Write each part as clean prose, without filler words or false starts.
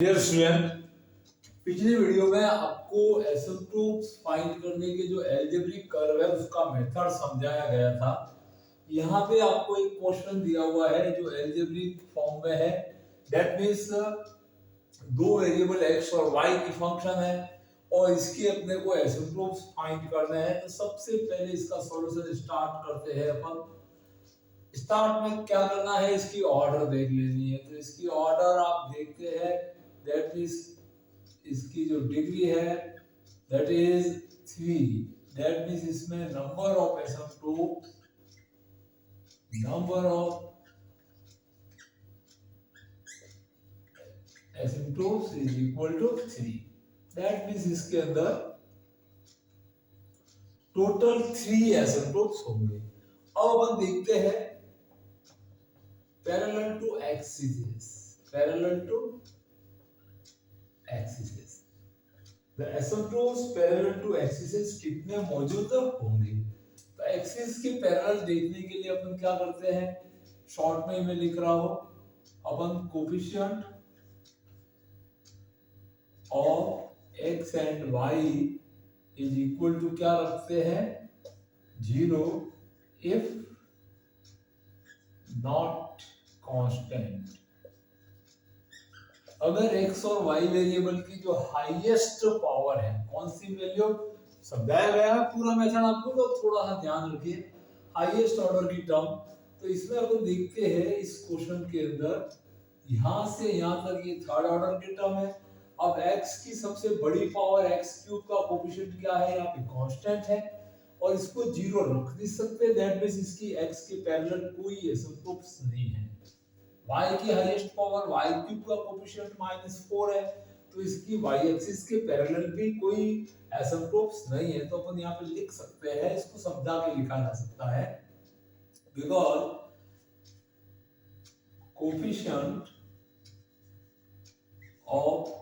Dear student, पिछली video में आपको एसिम्प्टोट्स फाइंड करने के जो एल्जेब्रिक कर्व है उसका मेथड समझाया गया था। यहाँ पे आपको एक क्वेश्चन दिया हुआ है जो एल्जेब्रिक फॉर्म में है। दैट मींस दो वेरिएबल x और y की फंक्शन है और इसके अपने को एसिम्प्टोट्स फाइंड करने हैं। तो सबसे पहले इसका सॉल्यूशन स्टार्ट करते हैं अपन। स्टार्ट में क्या करना है, इसकी ऑर्डर देख लेनी है। तो इसकी ऑर्डर आप देखते हैं, दैट इज इसकी जो डिग्री है दैट इज 3। दैट मींस इसमें number of asymptotes is equal to 3। That means इसके अंदर टोटल 3 एसिम्प्टोट्स होंगे। अब अपन देखते हैं parallel to axis, the asymptotes parallel to axis कितने मौजूद होंगे। तो एक्सिस के पैरेलल देखने के लिए अपन क्या करते हैं, शॉर्ट में मैं लिख रहा हूं, अपन coefficient of x and y is equal to क्या रखते हैं, 0 इफ नॉट कांस्टेंट। अगर x और y वेरिएबल की जो हाईएस्ट पावर है, कौन सी वैल्यू समझाया गया है पूरा मेथड आपको, तो थोड़ा सा ध्यान रखिए, हाईएस्ट ऑर्डर की टर्म। तो इसमें अपन देखते हैं इस क्वेश्चन के अंदर यहां से यहां तक ये थर्ड ऑर्डर की टर्म है। अब x की सबसे बड़ी पावर x क्यूब का कोफिशिएंट क्या है, यहाँ पे कांस्टेंट है और इसको 0 रख नहीं सकते। दैट मींस इसकी x के पैरेलल कोई एसिम्प्टोट्स नहीं है। y की हाईएस्ट पावर y क्यूब का कोफिशिएंट -4 है, तो इसकी y एक्सिस के पैरेलल भी कोई एसिम्प्टोट्स नहीं है। तो अपन यहाँ पे लिख सकते हैं, इसको समझा के लिखा जा सकता है, because coefficient of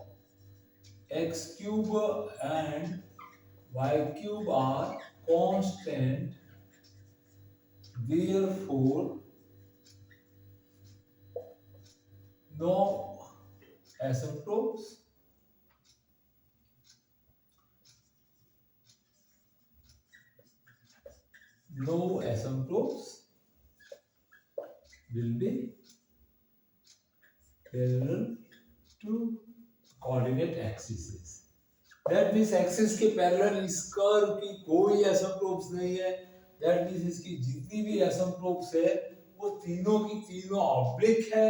x cube and y cube are constant, therefore no asymptotes will be parallel to coordinate axes। That means axis के पैरेलल इस कर्व की कोई एसिम्प्टोट्स नहीं है। That means इसकी जितनी भी एसिम्प्टोट्स है वो तीनों की तीनों ऑब्लिक है,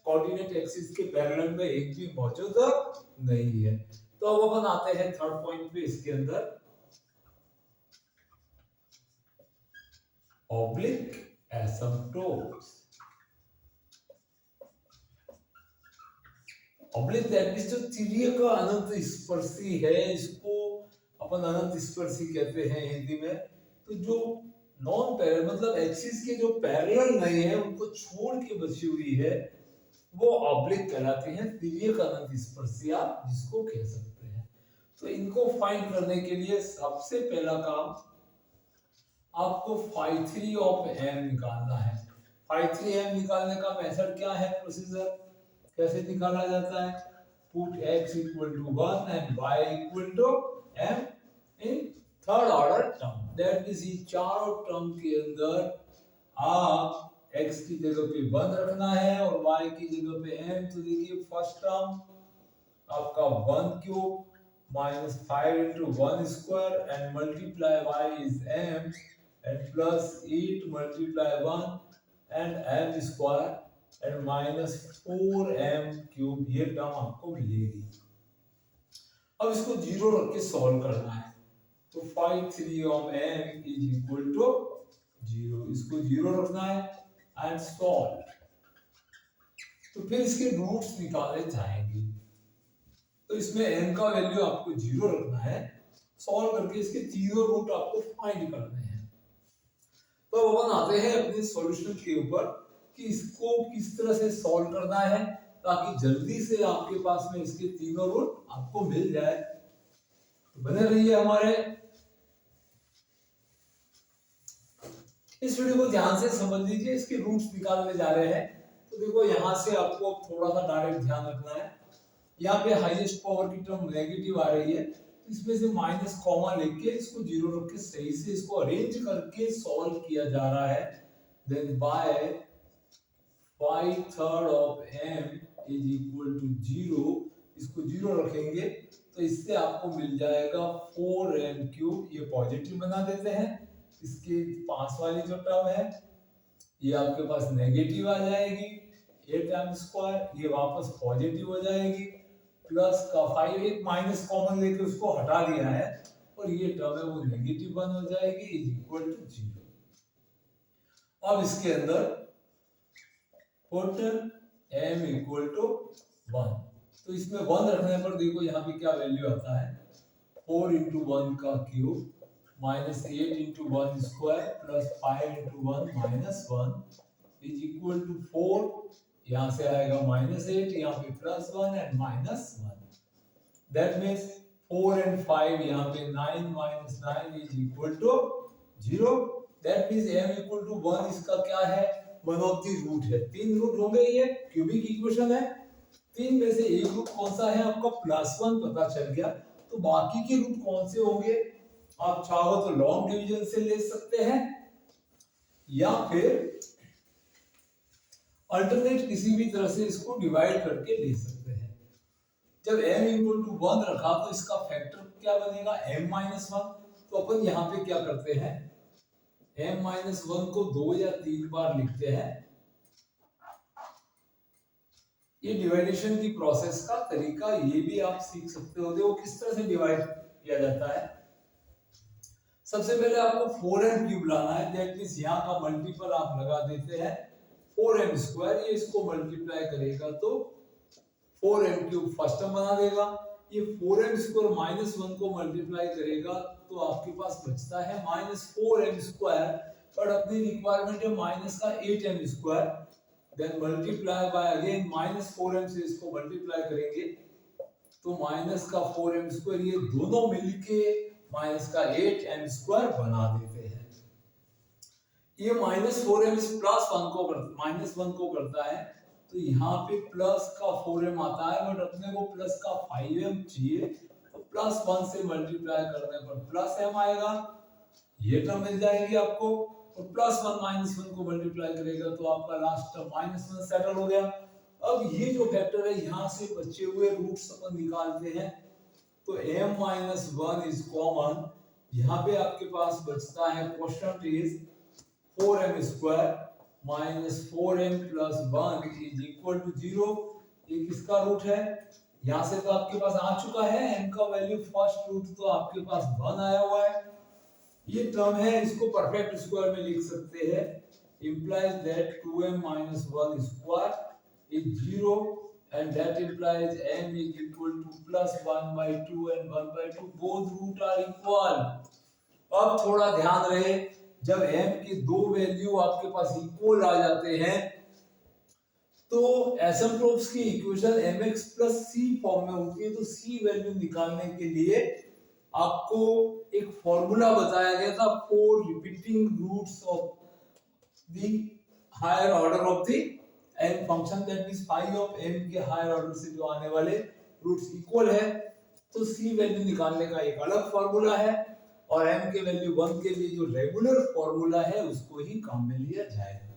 कोऑर्डिनेट एक्सिस के पैरेलल में एक भी मौजूद नहीं है। तो अब अपन आते हैं थर्ड पॉइंट पे, इसके अंदर oblique asymptotes. Oblique that means जो तिर्यक का अनंत स्पर्शी है, इसको अपन अनंत स्पर्शी कहते हैं हिंदी में। तो जो नॉन पैरेलल मतलब एक्सिस के जो पैरेलल नहीं है उनको छोड़ के बची हुई है वो ऑब्लिक कहलाती है, तिर्यक अनंत स्पर्शी आप जिसको कह सकते हैं। तो इनको फाइंड करने के लिए सबसे पहला काम आपको phi3 ऑफ m निकालना है। phi3m निकालने का मेथड क्या है, प्रोसीजर कैसे निकाला जाता है, put x equal to 1 and y equal to m in third order term. That means ये चारों टर्म के अंदर आप x की जगह पे 1 रखना है और y की जगह पे m। तो देखिए फर्स्ट टर्म आपका 1 cube minus 5 into 1 square and multiply y is m and plus 8 multiply 1 and m square and minus 4m cube, ये टर्म आपको मिलेगी। अब इसको 0 रख के सॉल्व करना है। तो phi3 of m is equal to 0, इसको 0 रखना है एंड सॉल्व। तो फिर इसके रूट्स निकाले जाएंगे। तो इसमें m का वैल्यू आपको 0 रखना है, सॉल्व करके इसके तीनों रूट आपको फाइंड करने हैं। तो अपन आते हैं अपने सॉल्यूशन के ऊपर कि इसको किस तरह से सॉल्व करना है ताकि जल्दी से आपके पास में इसके तीनों रूट आपको मिल जाए। तो बने रहिए हमारे इस वीडियो को ध्यान से समझ लीजिए, इसके रूट्स निकालने जा रहे हैं। तो देखो यहां से आपको थोड़ा सा डायरेक्ट ध्यान रखना है। यहाँ पे हाईएस्ट पावर की टर्म नेगेटिव आ रही है, तो इसमें से माइनस कॉमा लेके इसको जीरो रख के सही से इसको अरेंज करके सॉल्व किया जा रहा है। Then by 5/3 of m is equal to 0, इसको जीरो रखेंगे तो इससे आपको मिल जाएगा 4m³। ये पॉजिटिव बना देते हैं, इसके पास वाली जो टर्म है ये आपके पास नेगेटिव आ जाएगी 8m², ये वापस पॉजिटिव हो जाएगी, प्लस का 5 एक माइनस कॉमन लेके उसको हटा दिया है और ये टर्म है वो नेगेटिव 1 हो जाएगी इज इक्वल टू 0। अब इसके अंदर पुट m इक्वल टू 1, तो इसमें 1 रखने पर देखो यहाँ पे क्या वैल्यू आता है, 4 इंटू 1 का cube minus 8 into 1 square plus 5 into 1 minus 1 is equal to 4, यहाँ से आएगा माइनस 8, यहाँ पे plus 1 and minus 1, that means 4 and 5 यहाँ पे 9 minus 9 is equal to 0, that means m equal to 1 इसका क्या है, वन ऑफ द रूट है। तीन रूट होंगे, ये क्यूबिक इक्वेशन है, तीन में से एक रूट कौन सा है आपका +1 पता चल गया, तो बाकी के रूट कौन से होंगे, आप चाहो तो लॉन्ग डिवीजन से ले सकते हैं या फिर अल्टरनेट किसी भी तरह से इसको डिवाइड करके ले सकते हैं। जब m इक्वल टू 1 रखा तो इसका फैक्टर क्या बनेगा m-1, तो अपन यहाँ पे क्या करते हैं m-1 को 2 या 3 बार लिखते हैं। ये डिवाइडेशन की प्रोसेस का तरीका ये भी आप सीख सकते हो, देखो किस तरह से डिवाइड किया जाता है। सबसे पहले आपको 4m³ लाना है, दैट मींस यहाँ का मल्टीपल आप लगा देते हैं 4m², ये इसको मल्टीप्लाई करेगा तो 4m³ फर्स्ट टर्म बना देगा, ये 4m² -1 को मल्टीप्लाई करेगा तो आपके पास बचता है -4m², बट अपनी रिक्वायरमेंट है माइनस का 8m², then multiply by again -4m से इसको मल्टीप्लाई करेंगे तो माइनस का 4m², ये दोनों मिलके माइनस का 8m² बना देते हैं। ये -4m -1 को करता है, तो यहाँ पे प्लस का 4m आता है, बट अपने को प्लस का 5m चाहिए, तो +1 से मल्टीप्लाई करने पर +m आएगा, ये टर्म मिल जाएगी आपको, और +1 -1 को मल्टीप्लाई करेगा तो आपका लास्ट टर्म -1 सेटल हो गया। अब ये जो फैक्टर है यहाँ से बचे हुए रूट्स अपन निकालते हैं, तो m-1 इज कॉमन, यहाँ पे आपके पास बचता है quotient is 4m² -4m + 1 is equal to 0, ये किसका रूट है, यहाँ से तो आपके पास आ चुका है m का वैल्यू, फर्स्ट रूट तो आपके पास 1 आया हुआ है, ये टर्म है, इसको परफेक्ट स्क्वायर में लिख सकते हैं, implies that 2m - 1 square is 0 and that implies m is equal to +1/2 and 1/2, both root are equal। अब थोड़ा ध्यान रहे, जब m की दो वैल्यू आपके पास इक्वल आ जाते हैं तो एसिम्प्टोट्स की इक्वेशन mx + c फॉर्म में होती है, तो c वैल्यू निकालने के लिए आपको एक फॉर्मूला बताया गया था for repeating roots of the higher order of the n function, that means phi of m के हायर ऑर्डर से जो आने वाले रूट्स इक्वल है, तो c वैल्यू निकालने का एक अलग फॉर्मूला है, और m के वैल्यू 1 के लिए जो रेगुलर फॉर्मूला है उसको ही काम में लिया जाएगा।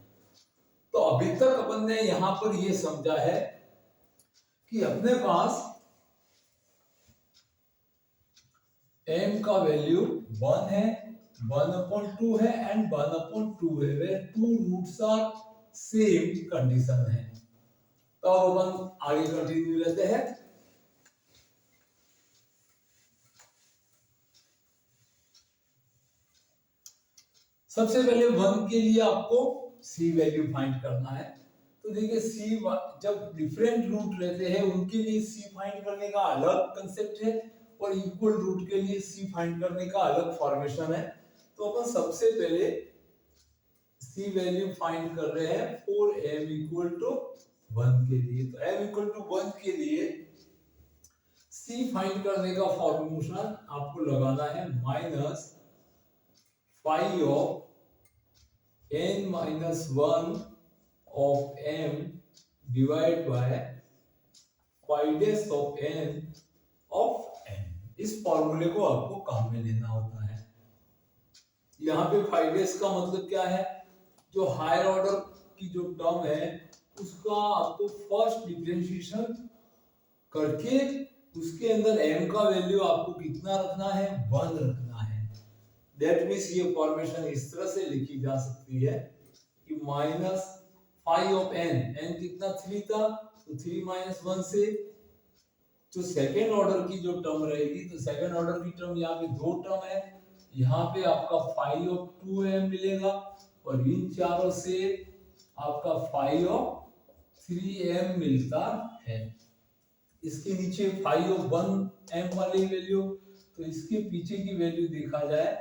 तो अभी तक अपन ने यहां पर ये समझा है कि अपने पास m का वैल्यू 1 है, 1/2 है एंड 1/2 है, where two roots are same condition है। तो अब अपन आगे कंटिन्यू लेते हैं। सबसे पहले 1 के लिए आपको c वैल्यू फाइंड करना है, तो देखिए c जब डिफरेंट रूट रहते हैं उनके लिए c फाइंड करने का अलग कंसेप्ट है और इक्वल रूट के लिए c फाइंड करने का अलग फॉर्मेशन है। तो अपन सबसे पहले c वैल्यू फाइंड कर रहे हैं फॉर m = 1 के लिए, तो m = 1 के लिए c फाइंड करने का फॉर्मूला आपको लगाना है -phi of n - 1 of m divide by five days of N of N. इस फॉर्मूले को आपको काम में लेना होता है। यहाँ पे 5s का मतलब क्या है, जो हायर ऑर्डर की जो टर्म है उसका आपको फर्स्ट डिफरेंशिएशन करके उसके अंदर m का वैल्यू आपको कितना रखना है, 1 रखना है। दैट मीन्स ये फॉर्मेशन इस तरह से लिखी जा सकती है कि माइनस 5 ऑफ n कितना 3 था, तो 3 माइनस 1 से जो सेकेंड ऑर्डर की जो टर्म रहेगी, तो सेकेंड ऑर्डर की टर्म यहाँ पे दो टर्म है, यहाँ पे आपका 5 ऑफ 2m मिलेगा और इन चारों से आपका 5 ऑफ 3m मिलता है। इसके नीचे 5 ऑफ 1m वाली वैल्यू, तो इसके पीछे की वैल्यू देखा जाए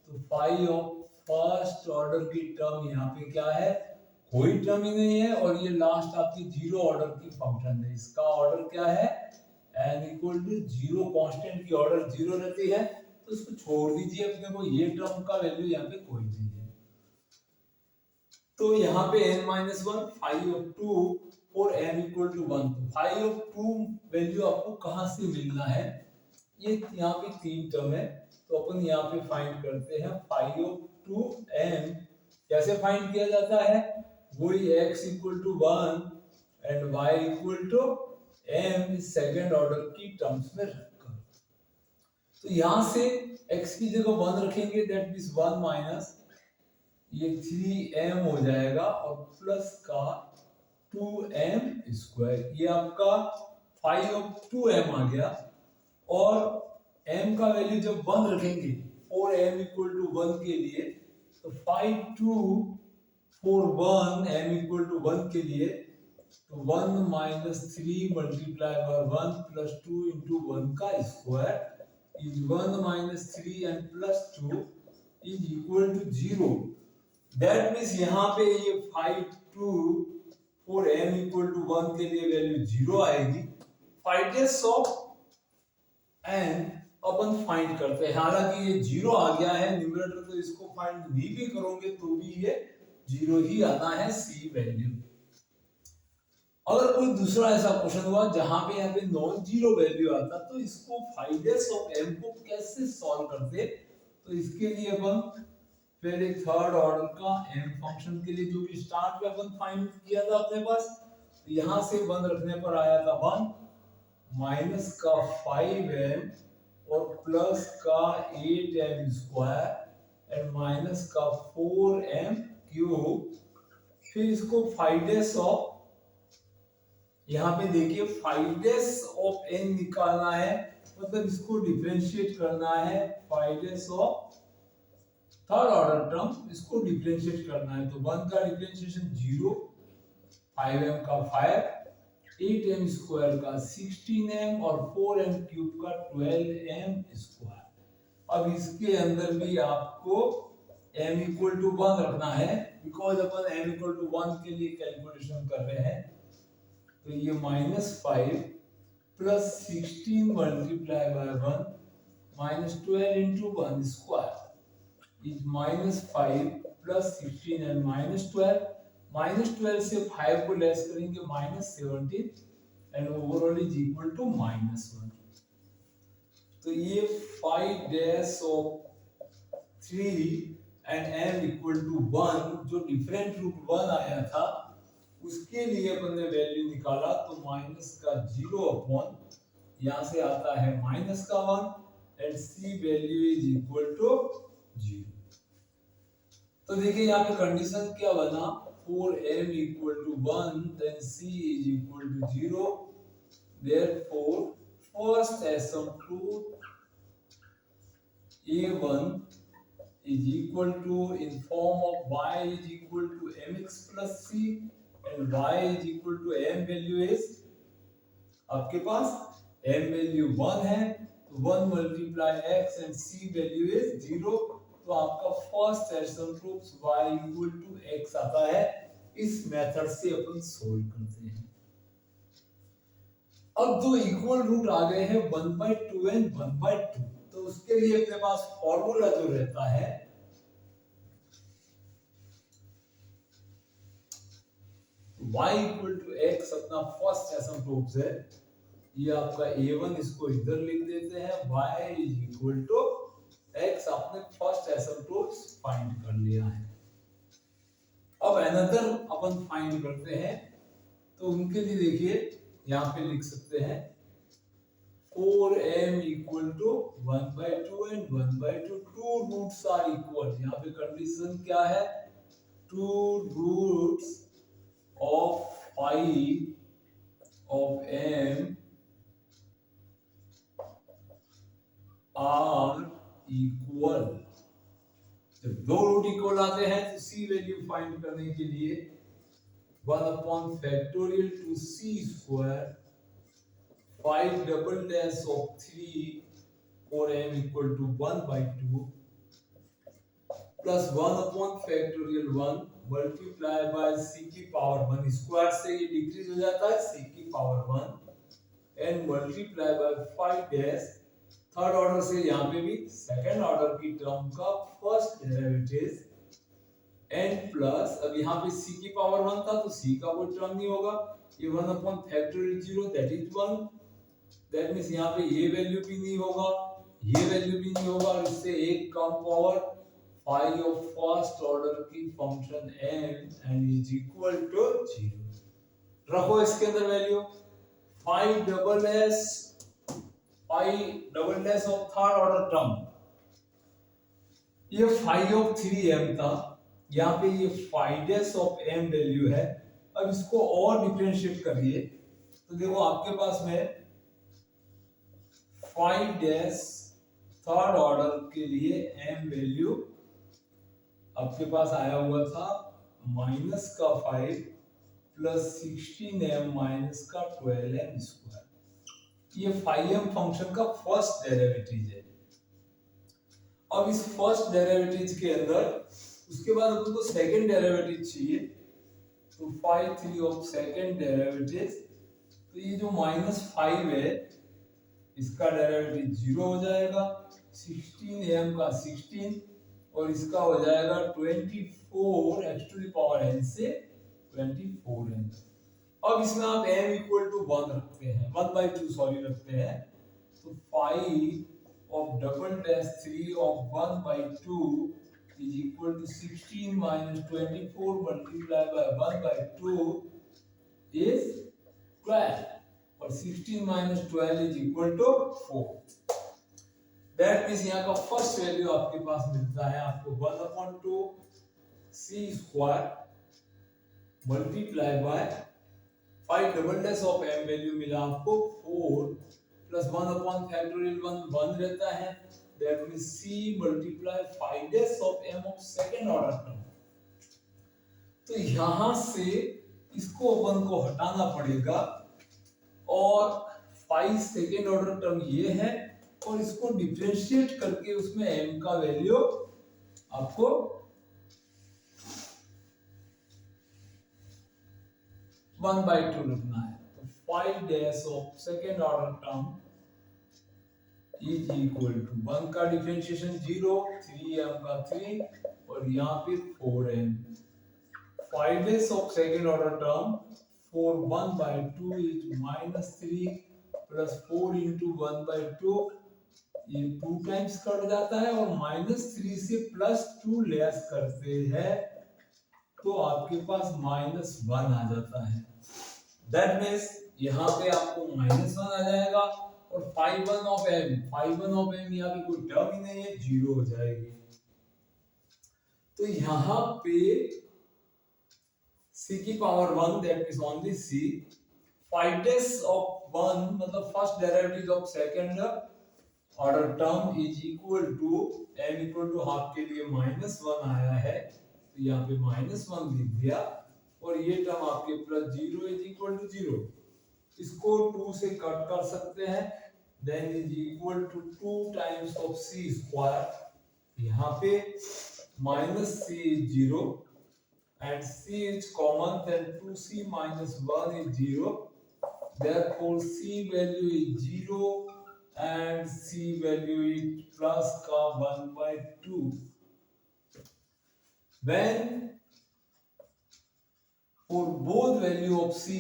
तो 5 ऑफ फर्स्ट ऑर्डर की टर्म यहाँ पे क्या है, कोई टर्म ही नहीं है, और ये लास्ट आपकी जीरो ऑर्डर की फंक्शन है। इसका ऑर्डर क्या है, n equal to zero, constant की ऑर्डर जीरो रहती है, तो इसको छोड़ दीजिए, अपने को ये टर्म का वैल्यू यहाँ पे कोई नहीं है। तो यहाँ पे n माइनस वन, 5 ऑफ 2 और m इक्वल टू 1, तो 5 ऑफ 2 वैल्यू आपको कहाँ से मिलना है, ये यहाँ पे तीन टर्म है, तो अपन यहाँ पे फाइंड करते हैं 5 ऑफ 2m। कैसे फाइंड किया जाता है, वही x equal to 1 and y equal to m second order की टर्म्स में रखकर। तो यहां से x की जगह 1 रखेंगे, दैट मींस 1 माइनस ये 3m हो जाएगा और प्लस का 2m स्क्वायर, ये आपका 5 ऑफ 2m आ गया, और m का वैल्यू जब 1 रखेंगे और m इक्वल टू 1 के लिए, तो 5 2 4 1 m इक्वल टू 1 के लिए, तो 1 minus 3 multiply by 1 plus 2 into 1 का square is 1 minus 3 and plus 2 is equal to 0। That means यहाँ पे ये 5 2 4 m इक्वल टू 1 के लिए वैल्यू 0 आएगी। फाइंडेस्ट ऑफ n अपन फाइंड करते हैं, हालांकि ये 0 आ गया है न्यूमरेटर, तो इसको फाइंड नहीं भी करोगे तो भी ये 0 ही आना है c वैल्यू। अगर कोई दूसरा ऐसा क्वेश्चन हुआ जहां पे यहाँ पे नॉन जीरो वैल्यू आता, तो इसको 5s ऑफ m को कैसे सॉल्व करते, तो इसके लिए अपन पहले थर्ड ऑर्डर का m फंक्शन के लिए जो भी स्टार्ट में अपन फाइंड किया था अपने पास, तो यहाँ से 1 रखने पर आया था 1 माइनस का 5m और प्लस का 8m स्क्वायर एंड माइनस का 4m क्यूब। फिर इसको 5s ऑफ, यहाँ पे देखिए 5s ऑफ n निकालना है, मतलब इसको डिफरेंशिएट करना है, 5s of third order term, इसको डिफरेंशिएट करना है, तो 1 का डिफरेंशिएशन 0, 5m का 5, 8m स्क्वायर का 16m और 4m क्यूब का 12m स्क्वायर। अब इसके अंदर भी आपको m इक्वल टू 1 रखना है, बिकॉज अपन m इक्वल टू 1 के लिए कैलकुलेशन कर रहे हैं, तो ये minus 5 plus 16 multiply by 1 minus 12 into 1 square is minus 5 plus 16 and minus 12, minus 12 से 5 को लेस करेंगे minus 17 and overall is equal to minus 1। तो ये 5 dash of 3 and m equal to 1, जो डिफरेंट रूट 1 आया था उसके लिए अपन ने वैल्यू निकाला, तो माइनस का 0 अपॉन यहाँ से आता है माइनस का 1 and c value is equal to 0। तो देखिए यहाँ पे कंडीशन क्या बना, 4m equal to 1 then c is equal to 0, therefore first asymptote a1 is equal to in form of y is equal to mx plus c and y is equal to m value is, आपके पास m value 1 है, तो 1 multiply x and c value is 0, तो आपका first asymptote y equal to x आता है। इस method से अपन solve करते हैं। अब दो इक्वल रूट आ गए हैं 1/2 एंड 1/2, तो उसके लिए अपने पास फॉर्मूला जो रहता है y इक्वल टू x अपना फर्स्ट एसिम्प्टोट है, ये आपका a1 इसको इधर लिख देते हैं, y is equal to x। आपने फर्स्ट एसिम्प्टोट फाइंड कर लिया है। अब अनदर अपन फाइंड करते हैं, तो उनके लिए देखिए यहाँ पे लिख सकते हैं 4m equal to 1/2 and 1/2, two roots are equal. यहाँ पे कंडीशन क्या है, two roots of 5 of m are equal. जब दो रूट इक्वल आते हैं तो c वैल्यू फाइंड करने के लिए 1/factorial to c square 5 double dash of 3 for m equal to 1/2 plus 1/factorial 1 multiply by c की पावर 1, स्क्वायर से ये डिक्रीज हो जाता है, c की power 1 and multiply by 5 dash, third order से यहाँ पे भी सेकंड ऑर्डर की टर्म का फर्स्ट डेरिवेटिव एंड प्लस, अब यहाँ पे c की पावर 1 था तो c का कोई टर्म नहीं होगा, ये 1/factorial 0 that is 1, that means यहाँ पे ये वैल्यू भी नहीं होगा, ये वैल्यू भी नहीं होगा, और इससे एक कम पावर 5 ऑफ फर्स्ट ऑर्डर की function m and is equal to 0। रखो इसके अंदर value 5 double S of third order term, ये 5 ऑफ 3m था, यहाँ पे ये 5 डैश ऑफ m वैल्यू है। अब इसको और डिफरेंशिएट करिए तो देखो आपके पास में 5 डैश थर्ड ऑर्डर के लिए m वैल्यू आपके पास आया हुआ था माइनस का 5 प्लस 16m माइनस का 12m स्क्वायर। ये 5m फंक्शन का फर्स्ट डेरिवेटिव है। अब इस फर्स्ट डेरिवेटिव के अंदर उसके बाद अपन को सेकंड डेरिवेटिव चाहिए, तो 5 ऑफ सेकंड डेरिवेटिव, तो ये जो -5 है इसका डेरिवेटिव 0 हो जाएगा, 16m का 16 और इसका हो जाएगा 24 x to the power n से 24n। अब इसमें आप m इक्वल टू 1 रखते हैं, 1/2 सॉरी रखते हैं, तो 5 of double dash 3 of 1/2 is equal to 16 minus 24 multiply by 1/2 is 12, और 16 minus 12 is equal to 4। That means यहाँ का फर्स्ट वैल्यू आपके पास मिलता है आपको 1/2 c square multiply by 5 double dash of m value मिला आपको 4 प्लस 1/factorial 1 रहता है, that means c multiply 5 dash of m of second order term. तो यहां से इसको अपन को हटाना पड़ेगा, और 5 सेकंड ऑर्डर टर्म ये है, और इसको डिफरेंशिएट करके उसमें m का वैल्यू आपको 1/2 रखना है। तो 5 dash of second order term is equal to 1 का डिफरेंशिएशन 0, 3m का 3 और यहाँ पे 4m। 5 dash of second order term 4 1/2 is -3 plus 4 into 1/2, ये 2 टाइम्स कट जाता है, और -3 से +2 लेस करते हैं तो आपके पास -1 आ जाता है। दैट मींस यहाँ पे आपको -1 आ जाएगा, और 5/1 ऑफ m यहाँ पे कोई टर्म ही नहीं है, 0 हो जाएगी। तो यहाँ पे c की power 1 that means only c, 5 dash of 1 मतलब first derivative of second order term is equal to m equal to half के लिए -1 आया है, तो यहाँ पे -1 लिख दिया, और ये टर्म आपके प्लस 0 इज इक्वल टू 0, इसको 2 से कट कर सकते हैं, then is equal to 2 times of c square, यहाँ पे -c इज 0 and c is common, then 2c minus 1 is 0, therefore c value is 0 and c value is plus का 1/2। when for both value of c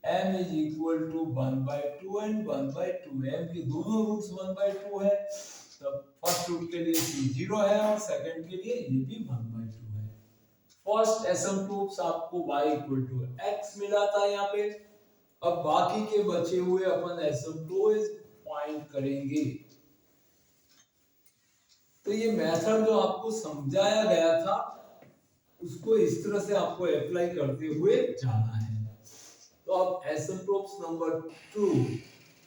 m is equal to 1/2 and 1/2। m की दोनों roots 1/2 है, तब first root के लिए c 0 है और second के लिए ये भी 1/2 है। फर्स्ट एसिम्प्टोट्स आपको y इक्वल टू x मिला था यहाँ पे। अब बाकी के बचे हुए अपन एसिम्प्टोट्स फाइंड करेंगे। तो ये मेथड जो आपको समझाया गया था उसको इस तरह से आपको अप्लाई करते हुए जाना है। तो अब एसिम्प्टोट्स नंबर 2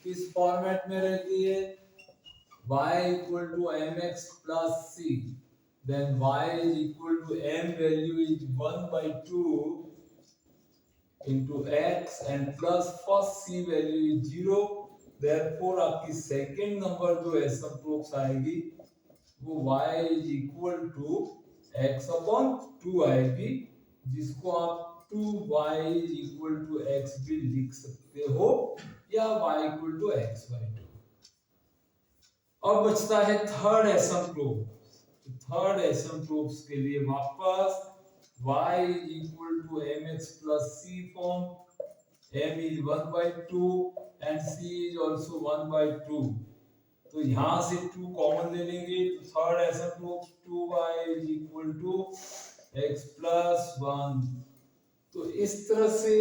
किस फॉर्मेट में रहती है, y equal to mx plus c, then y is equal to m value is 1/2 into x and plus first c value is 0। Therefore आपकी सेकंड नंबर जो एसिम्प्टोट्स आएगी वो y is equal to x upon 2 आएगी, जिसको आप 2y is equal to x भी लिख सकते हो या y इक्वल टू x/2। अब बचता है थर्ड एसिम्प्टोट। थर्ड एसिम्प्टोट के लिए वापस y is equal to mx plus c form, m is 1/2 and c is also 1/2। तो यहां से 2 कॉमन ले लेंगे, तो third asymptote 2y is equal to x plus 1। तो इस तरह से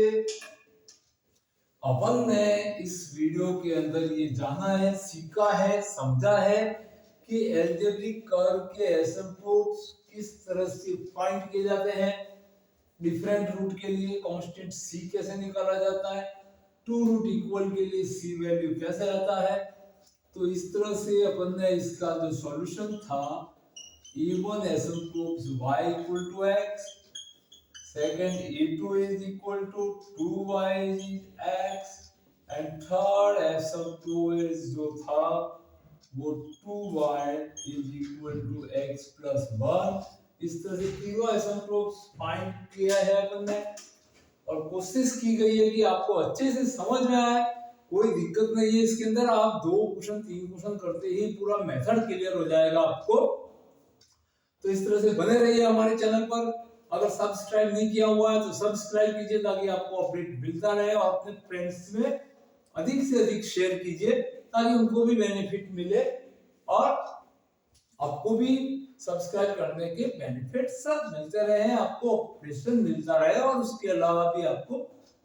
अपन ने इस वीडियो के अंदर ये जाना है, सीखा है, समझा है कि एल्जेब्रिक कर्व के एसिम्प्टोट्स किस तरह से फाइंड किए जाते हैं, डिफरेंट रूट के लिए कांस्टेंट c कैसे निकाला जाता है, टू रूट इक्वल के लिए c वैल्यू कैसे आता है। तो इस तरह से अपन ने इसका जो सॉल्यूशन था, A1 asymptotes y equal to x, second A2 is equal to 2y x and third asymptote जो था वो 2y is equal to x plus 1। इस तरह से तीनों एसिम्प्टोट्स फाइंड किया है अपन ने और कोशिश की गई है कि आपको अच्छे से समझ में आए। कोई दिक्कत नहीं है इसके अंदर, आप 2 क्वेश्चन 3 क्वेश्चन करते ही पूरा मेथड क्लियर हो जाएगा आपको। तो इस तरह से बने रहिए हमारे चैनल पर। अगर सब्सक्राइब नहीं किया हुआ है तो सब्सक्राइब कीजिए ताकि आपको अपडेट मिलता रहे और अपने फ्रेंड्स में अधिक से अधिक शेयर कीजिए ताकि उनको भी बेनिफिट मिले और आपको भी सब्सक्राइब करने के बेनिफिट्स मिलते रहे, आपको ऑप्शन मिलता रहे और उसके अलावा भी आपको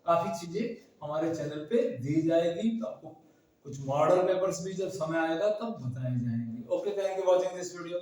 काफी चीजें हमारे चैनल पे दी जाएगी। तो आपको कुछ मॉडल पेपर्स भी जब समय आएगा तब बताए जाएंगे। Okay, thank you watching this video.